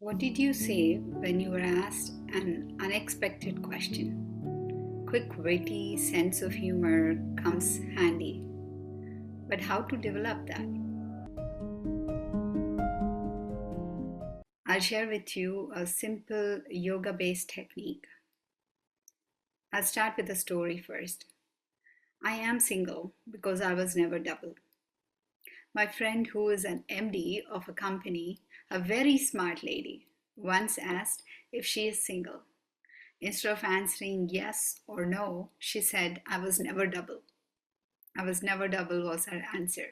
What did you say when you were asked an unexpected question? Quick, witty sense of humor comes handy. But how to develop that? I'll share with you a simple yoga-based technique. I'll start with a story first. I am single because I was never double. My friend, who is an MD of a company, a very smart lady, once asked if she is single. Instead of answering yes or no, she said, I was never double. I was never double was her answer.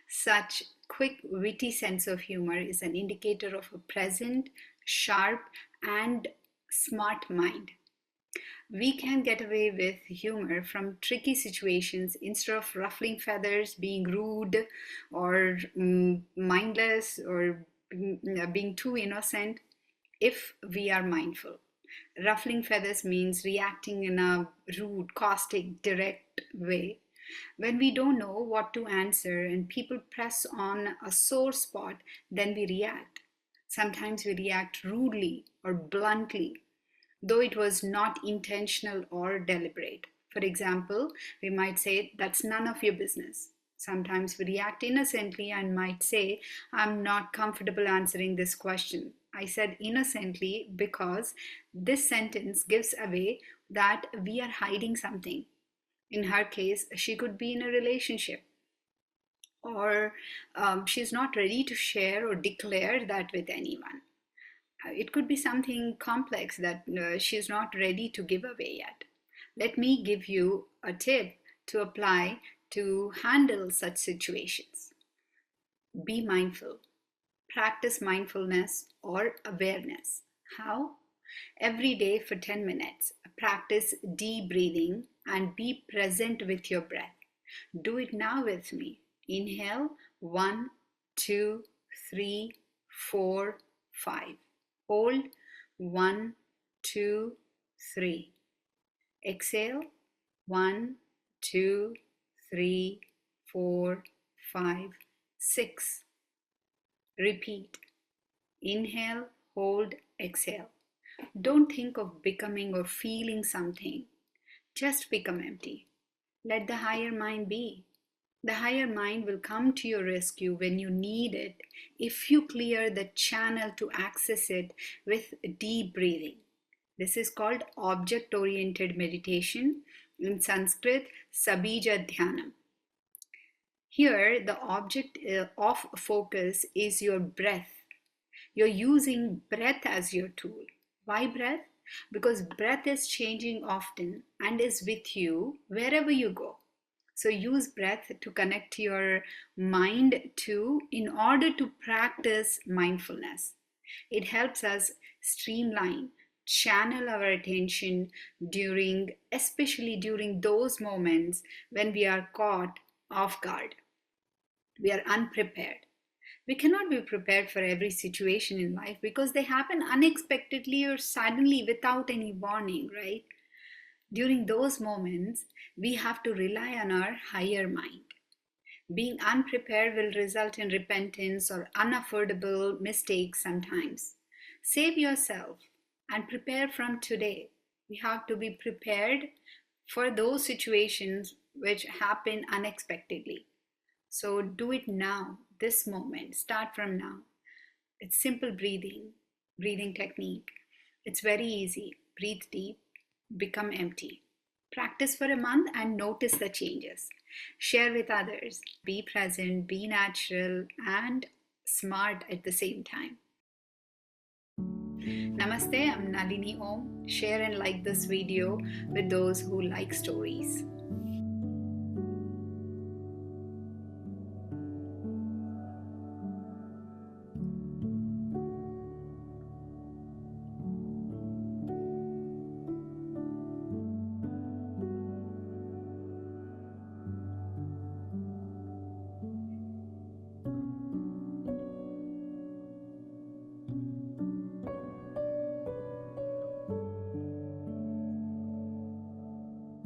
Such quick, witty sense of humor is an indicator of a present, sharp, and smart mind. We can get away with humor from tricky situations instead of ruffling feathers, being rude or mindless or being too innocent if we are mindful. Ruffling feathers means reacting in a rude, caustic, direct way. When we don't know what to answer and people press on a sore spot, then we react. Sometimes we react rudely or bluntly, though it was not intentional or deliberate. For example, we might say, that's none of your business. Sometimes we react innocently and might say, I'm not comfortable answering this question. I said innocently because this sentence gives away that we are hiding something. In her case, she could be in a relationship, or she's not ready to share or declare that with anyone. It could be something complex that she's not ready to give away yet. Let me give you a tip to apply to handle such situations. Be mindful. Practice mindfulness or awareness. How? Every day for 10 minutes, practice deep breathing and be present with your breath. Do it now with me. Inhale, 1, 2, 3, 4, 5. Hold, 1, 2, 3. Exhale, 1, 2, 3, 4, 5, 6. Repeat. Inhale, hold, exhale. Don't think of becoming or feeling something. Just become empty. Let the higher mind be. The higher mind will come to your rescue when you need it if you clear the channel to access it with deep breathing. This is called object-oriented meditation, in Sanskrit, Sabija Dhyanam. Here, the object of focus is your breath. You're using breath as your tool. Why breath? Because breath is changing often and is with you wherever you go. So use breath to connect your mind to in order to practice mindfulness. It helps us streamline, channel our attention especially during those moments when we are caught off guard. We are unprepared. We cannot be prepared for every situation in life because they happen unexpectedly or suddenly without any warning, right? During those moments, we have to rely on our higher mind. Being unprepared will result in repentance or unavoidable mistakes sometimes. Save yourself and prepare from today. We have to be prepared for those situations which happen unexpectedly. So do it now, this moment. Start from now. It's simple breathing technique. It's very easy. Breathe deep, become empty. Practice for a month and notice the changes. Share with others. Be present, be natural, and smart at the same time. Namaste, I'm Nalini Om. Share and like this video with those who like stories.